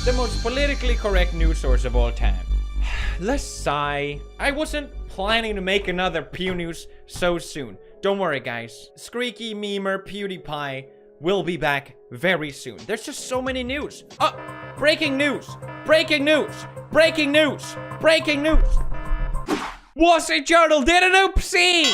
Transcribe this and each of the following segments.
The most politically correct news source of all time. Let's sigh. I wasn't planning to make another Pew News so soon. Don't worry, guys. Squeaky memer Pewdiepie will be back very soon. There's just so many news. Oh, breaking news! Breaking news! Breaking news! Breaking news! Wall Street Journal did an oopsie!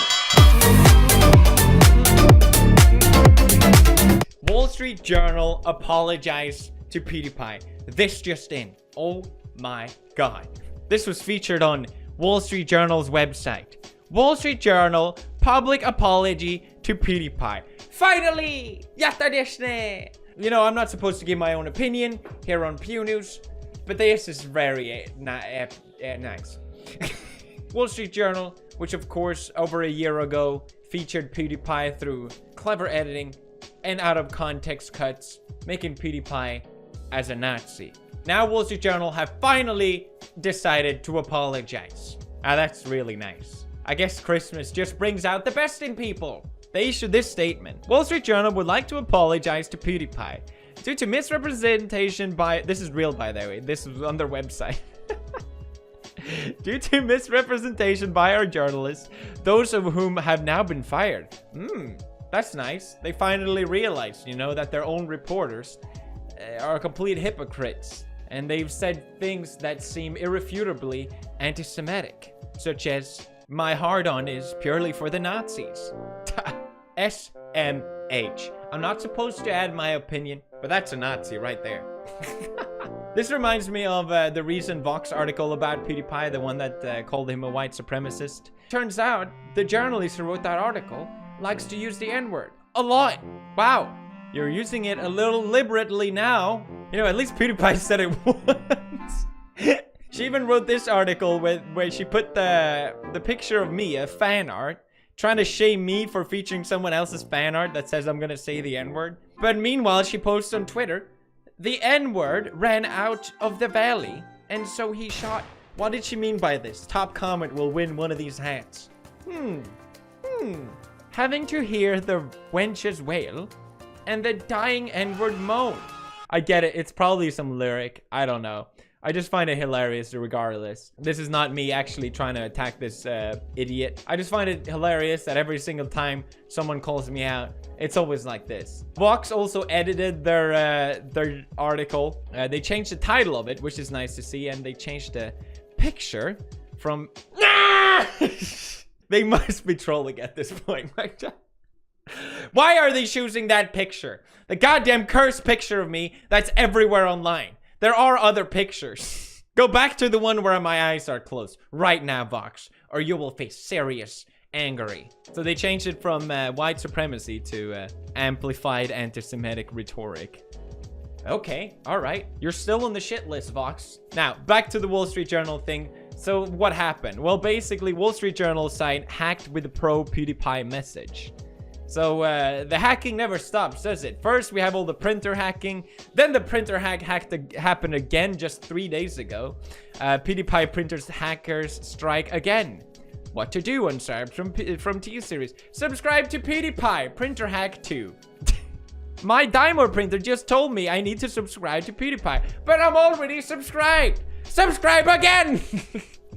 Wall Street Journal apologized to Pewdiepie. This just in. Oh my god. This was featured on Wall Street Journal's website. Wall Street Journal public apology to Pewdiepie. Finally! Yatta deshne! You know, I'm not supposed to give my own opinion here on Pew News, but this is very nice. Wall Street Journal, which of course over a year ago featured Pewdiepie through clever editing and out of context cuts, making Pewdiepie as a Nazi. Now Wall Street Journal have finally decided to apologize. Ah, that's really nice. I guess Christmas just brings out the best in people. They issued this statement. Wall Street Journal would like to apologize to Pewdiepie due to misrepresentation by... This is real, by the way. This is on their website. Due to misrepresentation by our journalists, those of whom have now been fired. That's nice. They finally realized, you know, that their own reporters are complete hypocrites. And they've said things that seem irrefutably anti-Semitic, such as, my hard-on is purely for the Nazis. SMH. I'm not supposed to add my opinion, but that's a Nazi right there. This reminds me of the recent Vox article about Pewdiepie, the one that called him a white supremacist. Turns out, the journalist who wrote that article likes to use the N-word. A lot. Wow. You're using it a little liberally now. You know, at least Pewdiepie said it once. She even wrote this article where she put the picture of me, a fan art, trying to shame me for featuring someone else's fan art that says I'm gonna say the N-word. But meanwhile, she posts on Twitter, the N-word ran out of the valley, and so he shot. What did she mean by this? Top comment will win one of these hats. Having to hear the wenches wail and the dying N-word moan. I get it. It's probably some lyric. I don't know. I just find it hilarious regardless. This is not me actually trying to attack this idiot. I just find it hilarious that every single time someone calls me out, it's always like this. Vox also edited their article. They changed the title of it, which is nice to see, and they changed the picture from... They must be trolling at this point. Why are they choosing that picture? The goddamn cursed picture of me that's everywhere online. There are other pictures. Go back to the one where my eyes are closed right now, Vox, or you will face serious angry. So they changed it from white supremacy to amplified anti-Semitic rhetoric. Okay, all right. You're still on the shit list, Vox. Now, back to the Wall Street Journal thing. So what happened? Well, basically, Wall Street Journal site hacked with a pro-Pewdiepie message. So the hacking never stops, does it? First, we have all the printer hacking. Then the printer happened again just 3 days ago. Pewdiepie printers hackers strike again. What to do, unsubscribe from T-Series. Subscribe to Pewdiepie, printer hack 2. My Dymo printer just told me I need to subscribe to Pewdiepie, but I'm already subscribed. Subscribe again!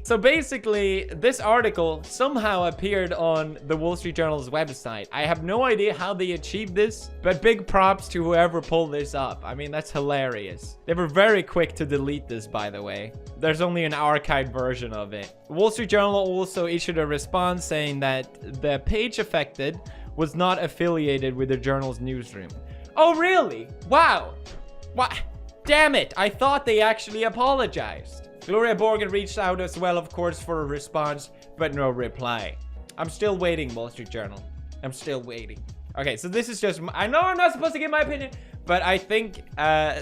So basically, this article somehow appeared on the Wall Street Journal's website. I have no idea how they achieved this, but big props to whoever pulled this up. I mean, that's hilarious. They were very quick to delete this, by the way. There's only an archived version of it. Wall Street Journal also issued a response saying that the page affected was not affiliated with the journal's newsroom. Oh, really? Wow. What? Damn it. I thought they actually apologized. Gloria Borgen reached out as well, of course, for a response, but no reply. I'm still waiting, Wall Street Journal. I'm still waiting. Okay, so this is just... I know I'm not supposed to give my opinion, but I think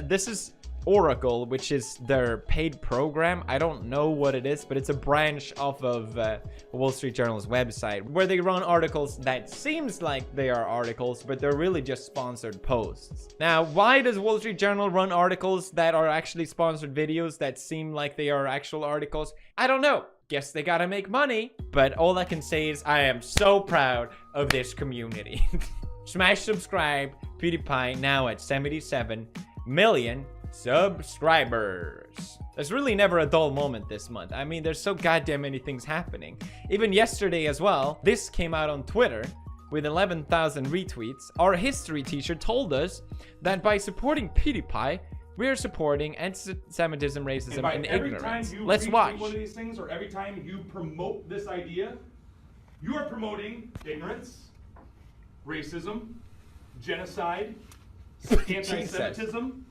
this is Oracle, which is their paid program. I don't know what it is, but it's a branch off of Wall Street Journal's website where they run articles that seems like they are articles, but they're really just sponsored posts. Now, why does Wall Street Journal run articles that are actually sponsored videos that seem like they are actual articles? I don't know. Guess they gotta make money. But all I can say is I am so proud of this community. Smash subscribe. PewDiePie now at 77 million subscribers. There's really never a dull moment this month. I mean, there's so goddamn many things happening. Even yesterday as well, this came out on Twitter with 11,000 retweets. Our history teacher told us that by supporting Pewdiepie, we are supporting anti-Semitism, racism, and ignorance. Every time you Let's watch. one of these things, or every time you promote this idea, you are promoting ignorance, racism, genocide, anti-Semitism.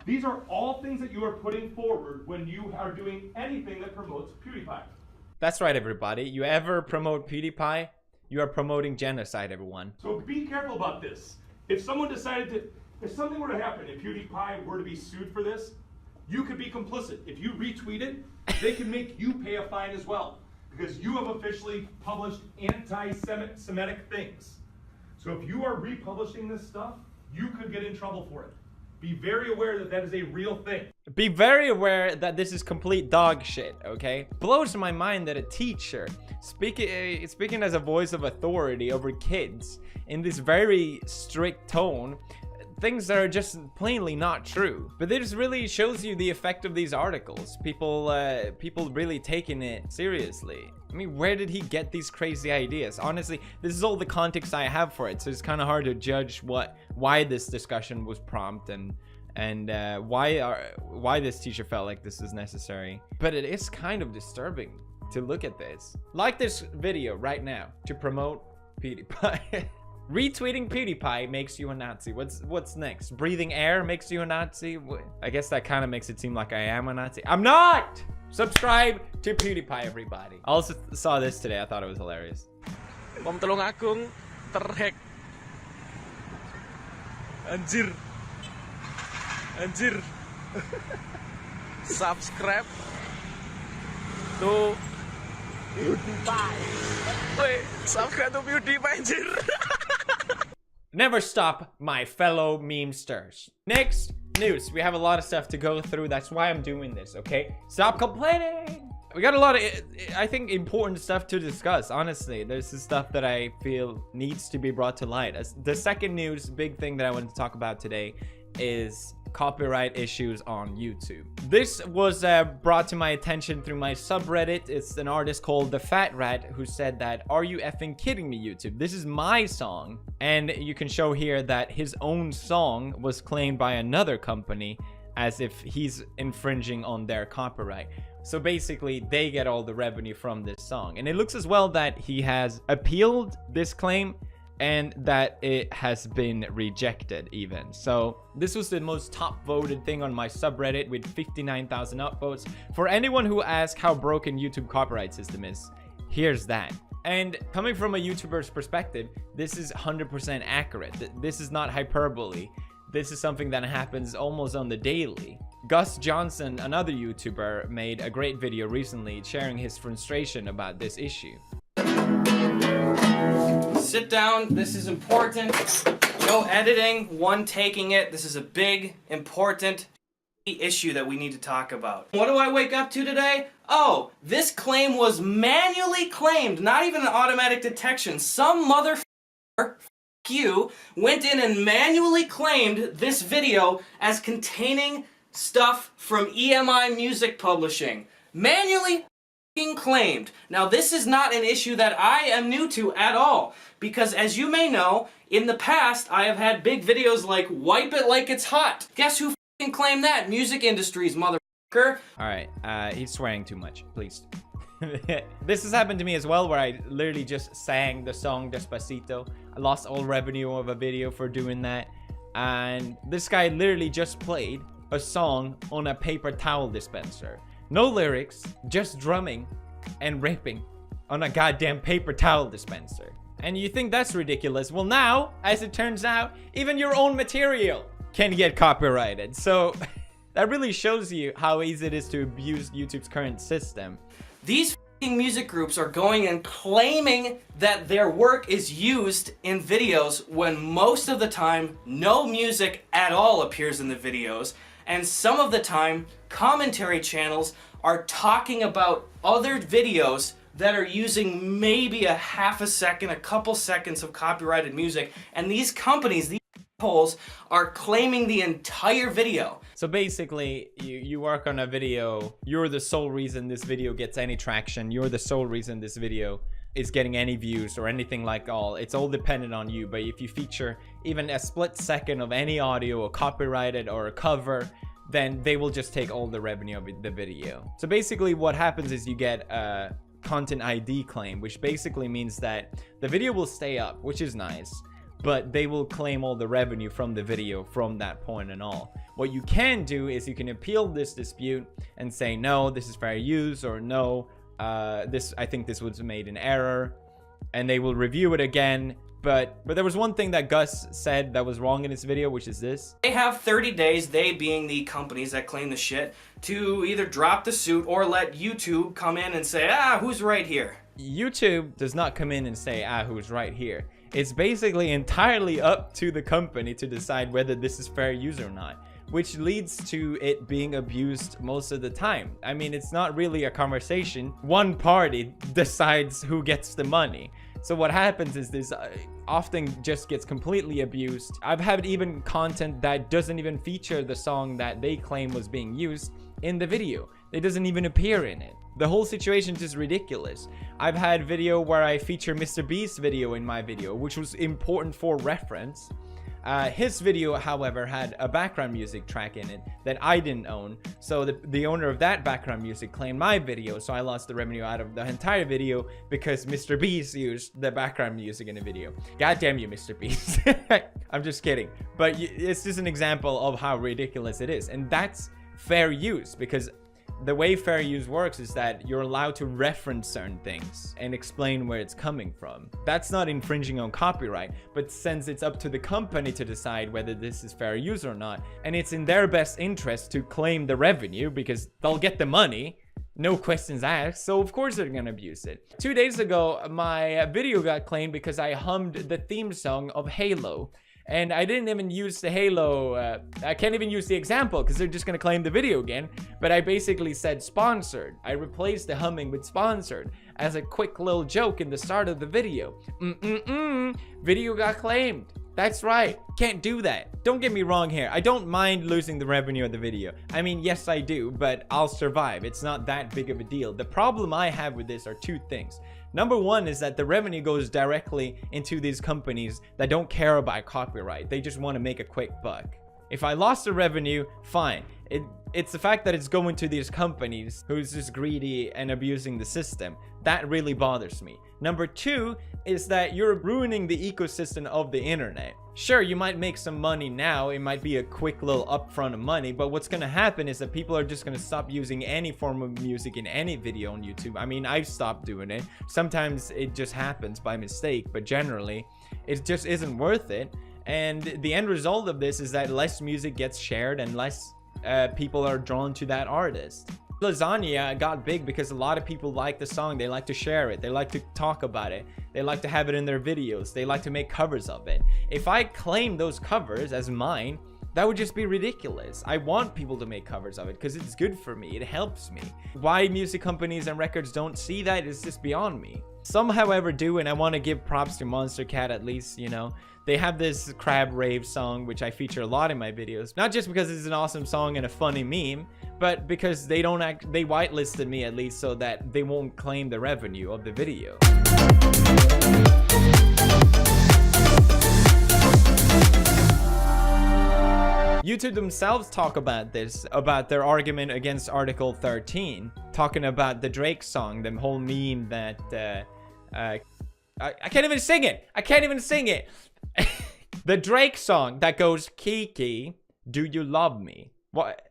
These are all things that you are putting forward when you are doing anything that promotes Pewdiepie. That's right, everybody. You ever promote Pewdiepie, you are promoting genocide, everyone. So be careful about this. If someone decided to, if something were to happen, if Pewdiepie were to be sued for this, you could be complicit. If you retweet it, they can make you pay a fine as well, because you have officially published anti-Semitic things. So if you are republishing this stuff, you could get in trouble for it. Be very aware that that is a real thing. Be very aware that this is complete dog shit, okay? Blows my mind that a teacher, speaking as a voice of authority over kids in this very strict tone, things that are just plainly not true. But this really shows you the effect of these articles. People really taking it seriously. I mean, where did he get these crazy ideas? Honestly, this is all the context I have for it, so it's kind of hard to judge why this discussion was prompt and why this teacher felt like this is necessary. But it is kind of disturbing to look at this. Like this video right now to promote Pewdiepie. Retweeting Pewdiepie makes you a Nazi. What's next? Breathing air makes you a Nazi? I guess that kind of makes it seem like I am a Nazi. I'm not! Subscribe to Pewdiepie, everybody. I also saw this today. I thought it was hilarious. Bom Tulungagung terhack. Anjir. Anjir. Subscribe to Pewdiepie. Wait, subscribe to Pewdiepie, anjir. Never stop, my fellow memesters. Next news. We have a lot of stuff to go through. That's why I'm doing this, okay? Stop complaining. We got a lot of, I think, important stuff to discuss. Honestly, there's this stuff that I feel needs to be brought to light. The second news, big thing that I wanted to talk about today is copyright issues on YouTube. This was brought to my attention through my subreddit. It's an artist called The Fat Rat who said that, "Are you effing kidding me, YouTube? This is my song." And you can show here that his own song was claimed by another company as if he's infringing on their copyright. So basically, they get all the revenue from this song. And it looks as well that he has appealed this claim and that it has been rejected even. So this was the most top voted thing on my subreddit with 59,000 upvotes. For anyone who asks how broken YouTube copyright system is, here's that. And coming from a YouTuber's perspective, this is 100% accurate. This is not hyperbole. This is something that happens almost on the daily. Gus Johnson, another YouTuber, made a great video recently sharing his frustration about this issue. Sit down, this is important. No editing, one taking it. This is a big, important issue that we need to talk about. What do I wake up to today? Oh, this claim was manually claimed, not even an automatic detection. Some motherfucker, you, went in and manually claimed this video as containing stuff from EMI Music Publishing. Manually claimed. Now, this is not an issue that I am new to at all, because as you may know, in the past, I have had big videos like Wipe It Like It's Hot. Guess who claimed that? Music Industries, motherfucker. Alright, he's swearing too much, please. This has happened to me as well, where I literally just sang the song Despacito. I lost all revenue of a video for doing that. And this guy literally just played a song on a paper towel dispenser. No lyrics, just drumming and rapping on a goddamn paper towel dispenser. And you think that's ridiculous? Well, now, as it turns out, even your own material can get copyrighted. So that really shows you how easy it is to abuse YouTube's current system. These music groups are going and claiming that their work is used in videos when most of the time no music at all appears in the videos. And some of the time, commentary channels are talking about other videos that are using maybe a half a second, a couple seconds of copyrighted music. And these companies, these assholes are claiming the entire video. So basically, you work on a video, you're the sole reason this video gets any traction, you're the sole reason this video is getting any views or anything like all. It's all dependent on you, but if you feature even a split second of any audio, or copyrighted or a cover, then they will just take all the revenue of the video. So basically what happens is you get a content ID claim, which basically means that the video will stay up, which is nice, but they will claim all the revenue from the video from that point and all. What you can do is you can appeal this dispute and say, no, this is fair use, or no, I think this was made in error, and they will review it again. But there was one thing that Gus said that was wrong in his video, which is this. They have 30 days, they being the companies that claim the shit, to either drop the suit or let YouTube come in and say, who's right here? YouTube does not come in and say, who's right here. It's basically entirely up to the company to decide whether this is fair use or not, which leads to it being abused most of the time. I mean, it's not really a conversation. One party decides who gets the money. So what happens is this often just gets completely abused. I've had even content that doesn't even feature the song that they claim was being used in the video. It doesn't even appear in it. The whole situation is just ridiculous. I've had video where I feature Mr. Beast's video in my video, which was important for reference. His video, however, had a background music track in it that I didn't own. So the owner of that background music claimed my video, so I lost the revenue out of the entire video because Mr. Beast used the background music in the video. God damn you, Mr. Beast. I'm just kidding. But it's just an example of how ridiculous it is. And that's fair use, because the way fair use works is that you're allowed to reference certain things and explain where it's coming from. That's not infringing on copyright, but since it's up to the company to decide whether this is fair use or not, and it's in their best interest to claim the revenue because they'll get the money, no questions asked, so of course they're gonna abuse it. 2 days ago, my video got claimed because I hummed the theme song of Halo. And I didn't even use the Halo, I can't even use the example because they're just going to claim the video again. But I basically said sponsored. I replaced the humming with sponsored as a quick little joke in the start of the video. Video got claimed. That's right. Can't do that. Don't get me wrong here. I don't mind losing the revenue of the video. I mean, yes, I do, but I'll survive. It's not that big of a deal. The problem I have with this are two things. Number one is that the revenue goes directly into these companies that don't care about copyright. They just want to make a quick buck. If I lost the revenue, fine. It's the fact that it's going to these companies who's just greedy and abusing the system. That really bothers me. Number two is that you're ruining the ecosystem of the internet. Sure, you might make some money now. It might be a quick little upfront of money, but what's going to happen is that people are just going to stop using any form of music in any video on YouTube. I mean, I've stopped doing it. Sometimes it just happens by mistake, but generally it just isn't worth it. And the end result of this is that less music gets shared and less people are drawn to that artist. Lasagna got big because a lot of people like the song. They like to share it. They like to talk about it. They like to have it in their videos. They like to make covers of it. If I claim those covers as mine, that would just be ridiculous. I want people to make covers of it because it's good for me. It helps me. Why music companies and records don't see that is just beyond me. Some, however, do, and I want to give props to Monster Cat at least, you know. They have this Crab Rave song, which I feature a lot in my videos. Not just because it's an awesome song and a funny meme, but because they whitelisted me at least so that they won't claim the revenue of the video. YouTube themselves talk about this, about their argument against Article 13, talking about the Drake song, the whole meme that, I can't even sing it! I can't even sing it! The Drake song that goes, Kiki, do you love me? What?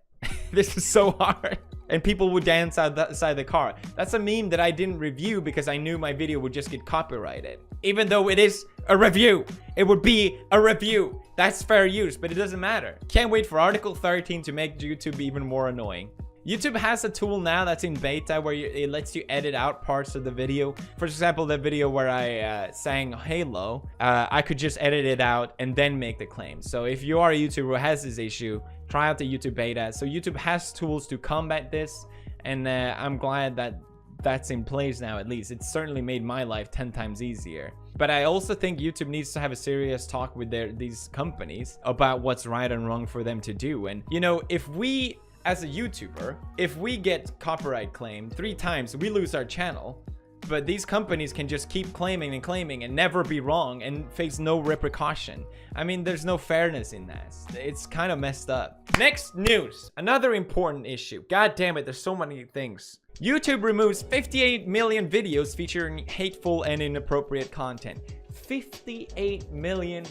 This is so hard. And people would dance outside the car. That's a meme that I didn't review because I knew my video would just get copyrighted. Even though it is a review. It would be a review. That's fair use, but it doesn't matter. Can't wait for Article 13 to make YouTube even more annoying. YouTube has a tool now that's in beta where it lets you edit out parts of the video. For example, the video where I sang Halo, I could just edit it out and then make the claim. So if you are a YouTuber who has this issue, try out the YouTube beta. So YouTube has tools to combat this, and I'm glad that that's in place now at least. It's certainly made my life 10 times easier. But I also think YouTube needs to have a serious talk with these companies about what's right and wrong for them to do. And, you know, if we, as a YouTuber, if we get copyright claimed 3 times, we lose our channel. But these companies can just keep claiming and claiming and never be wrong and face no repercussion. I mean, there's no fairness in that. It's kind of messed up. Next news. Another important issue. God damn it, there's so many things. YouTube removes 58 million videos featuring hateful and inappropriate content. 58 million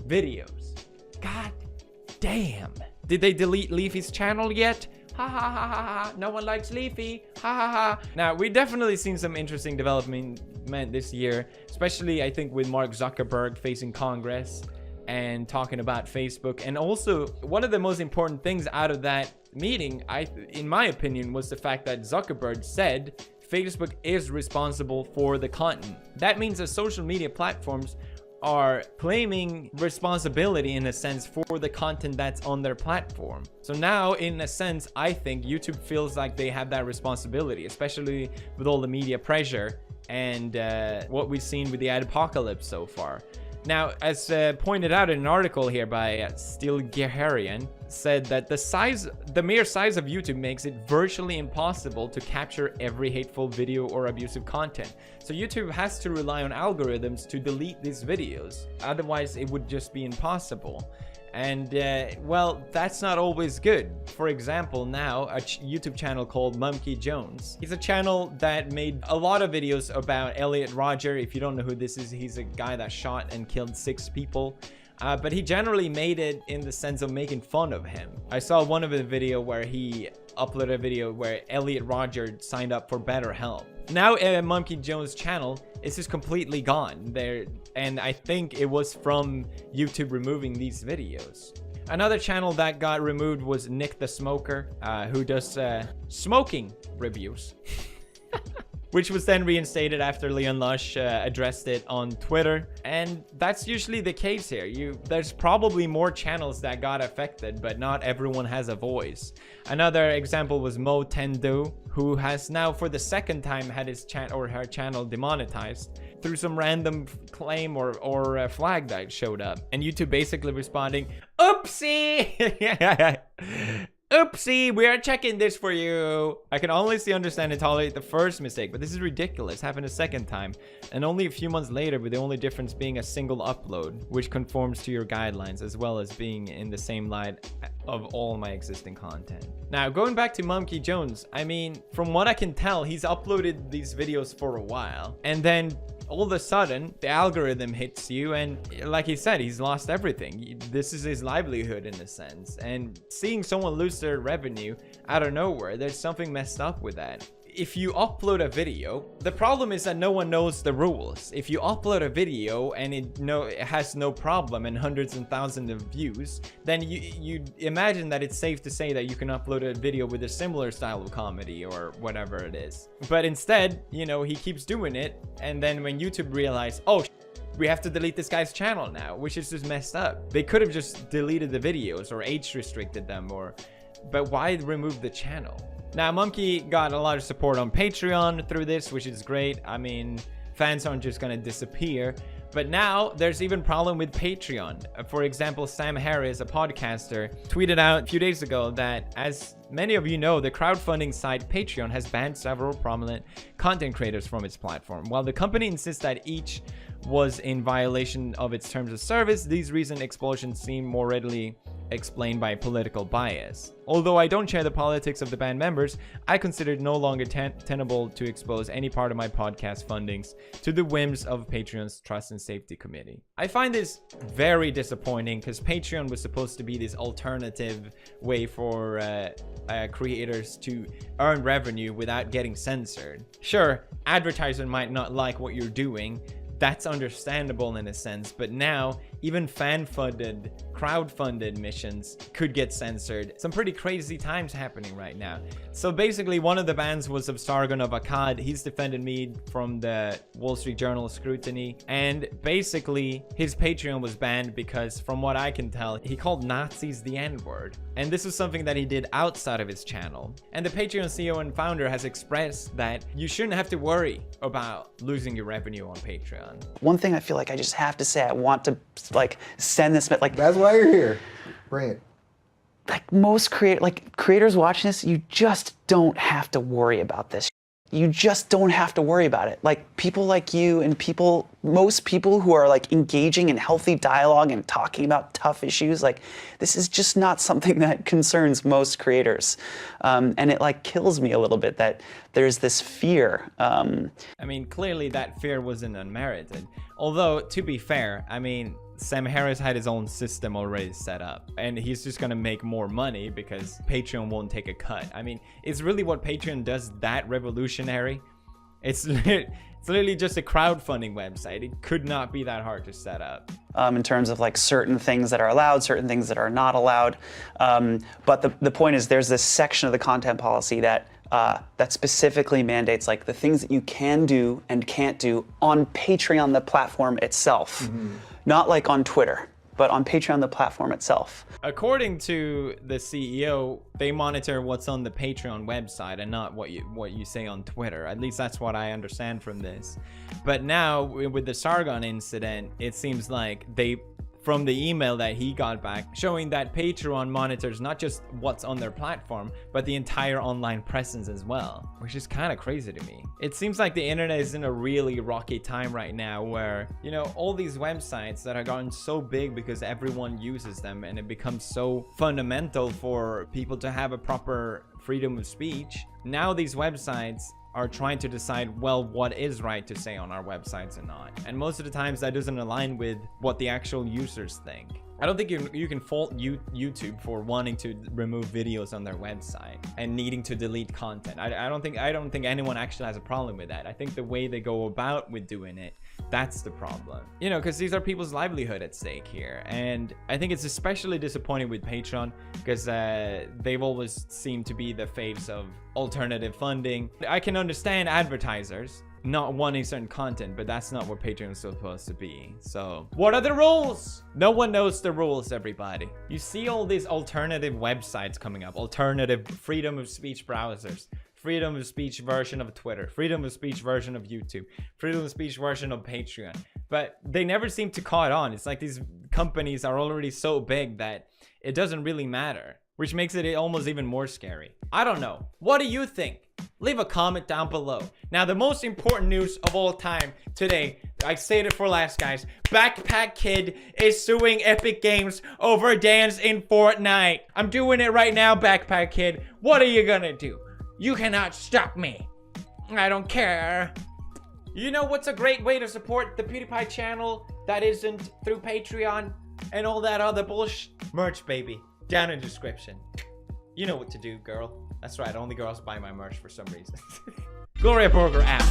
videos. God damn. Did they delete Leafy's channel yet? Ha ha ha ha ha. No one likes Leafy. Ha ha ha. Now, we've definitely seen some interesting development this year, especially I think with Mark Zuckerberg facing Congress and talking about Facebook. And also, one of the most important things out of that meeting, in my opinion, was the fact that Zuckerberg said Facebook is responsible for the content. That means that social media platforms are claiming responsibility in a sense for the content that's on their platform. So now, in a sense, I think YouTube feels like they have that responsibility, especially with all the media pressure and what we've seen with the apocalypse so far. Now, as pointed out in an article here by Steel Geharian, said that the mere size of YouTube makes it virtually impossible to capture every hateful video or abusive content. So YouTube has to rely on algorithms to delete these videos. Otherwise, it would just be impossible. And, well, that's not always good. For example, now, a YouTube channel called Monkey Jones. He's a channel that made a lot of videos about Elliot Rodger. If you don't know who this is, he's a guy that shot and killed 6 people. But he generally made it in the sense of making fun of him. I saw one of the video where he uploaded a video where Elliot Rodger signed up for BetterHelp. Now, Monkey Jones' channel is just completely gone there, and I think it was from YouTube removing these videos. Another channel that got removed was Nick the Smoker, who does smoking reviews. Which was then reinstated after Leon Lush addressed it on Twitter. And that's usually the case here. There's probably more channels that got affected, but not everyone has a voice. Another example was Mo Tendo, who has now for the 2nd time had his her channel demonetized through some random claim or flag that showed up. And YouTube basically responding, oopsie! Oopsie, we are checking this for you. I can honestly understand and tolerate the first mistake, but this is ridiculous. Happened a 2nd time, and only a few months later, with the only difference being a single upload, which conforms to your guidelines, as well as being in the same light of all my existing content. Now, going back to Monkey Jones, I mean, from what I can tell, he's uploaded these videos for a while, and then all of a sudden, the algorithm hits you, and like he said, he's lost everything. This is his livelihood in a sense, and seeing someone lose their revenue out of nowhere, there's something messed up with that. If you upload a video, the problem is that no one knows the rules. If you upload a video and it has no problem and hundreds and thousands of views, then you imagine that it's safe to say that you can upload a video with a similar style of comedy or whatever it is. But instead, you know, he keeps doing it, and then when YouTube realized, oh, we have to delete this guy's channel now, which is just messed up. They could have just deleted the videos or age restricted them, but why remove the channel? Now, Monkey got a lot of support on Patreon through this, which is great. I mean, fans aren't just gonna disappear. But now, there's even problem with Patreon. For example, Sam Harris, a podcaster, tweeted out a few days ago that, as many of you know, the crowdfunding site Patreon has banned several prominent content creators from its platform. While the company insists that each was in violation of its terms of service, these recent explosions seem more readily explained by political bias. Although I don't share the politics of the band members, I consider it no longer tenable to expose any part of my podcast fundings to the whims of Patreon's Trust and Safety Committee. I find this very disappointing because Patreon was supposed to be this alternative way for creators to earn revenue without getting censored. Sure, advertisers might not like what you're doing. That's understandable in a sense, but now even fan-funded, crowd-funded missions could get censored. Some pretty crazy times happening right now. So basically, one of the bans was of Sargon of Akkad. He's defended me from the Wall Street Journal scrutiny. And basically, his Patreon was banned because, from what I can tell, he called Nazis the N-word. And this was something that he did outside of his channel. And the Patreon CEO and founder has expressed that you shouldn't have to worry about losing your revenue on Patreon. One thing I feel like I just have to say, I want to like send this, like That's why you're here. Bring it. like most creators watching this, you just don't have to worry about this. You just don't have to worry about it. Like people like you and most people who are like engaging in healthy dialogue and talking about tough issues, like this is just not something that concerns most creators. And it like kills me a little bit that there's this fear. I mean, clearly that fear wasn't unmerited. Although, to be fair, I mean, Sam Harris had his own system already set up, and he's just gonna make more money because Patreon won't take a cut. I mean, is really what Patreon does that revolutionary? It's literally just a crowdfunding website. It could not be that hard to set up. In terms of like certain things that are allowed, certain things that are not allowed. But the point is there's this section of the content policy that that specifically mandates like the things that you can do and can't do on Patreon, the platform itself. Not like on Twitter, but on Patreon, the platform itself. According to the CEO, they monitor what's on the Patreon website and not what you say on Twitter. At least that's what I understand from this. But now with the Sargon incident, it seems like from the email that he got back, showing that Patreon monitors not just what's on their platform, but the entire online presence as well, which is kind of crazy to me. It seems like the internet is in a really rocky time right now where, you know, all these websites that have gotten so big because everyone uses them and it becomes so fundamental for people to have a proper freedom of speech. Now these websites are trying to decide, well, what is right to say on our websites and not. And most of the times that doesn't align with what the actual users think. I don't think you can fault YouTube for wanting to remove videos on their website and needing to delete content. I don't think anyone actually has a problem with that. I think the way they go about with doing it, that's the problem. You know, because these are people's livelihood at stake here. And I think it's especially disappointing with Patreon because they've always seemed to be the faves of alternative funding. I can understand advertisers not wanting certain content, but that's not what Patreon is supposed to be. So what are the rules? No one knows the rules, everybody. You see all these alternative websites coming up, alternative freedom of speech browsers, freedom of speech version of Twitter, freedom of speech version of YouTube, freedom of speech version of Patreon, but they never seem to caught on. It's like these companies are already so big that it doesn't really matter, which makes it almost even more scary. I don't know. What do you think? Leave a comment down below. Now, the most important news of all time today, I saved it for last, guys. Backpack Kid is suing Epic Games over dance in Fortnite. I'm doing it right now, Backpack Kid. What are you gonna do? You cannot stop me. I don't care. You know what's a great way to support the Pewdiepie channel that isn't through Patreon and all that other bullshit? Merch, baby. Down in the description. You know what to do, girl. That's right, only girls buy my merch for some reason. Gloria Burger out.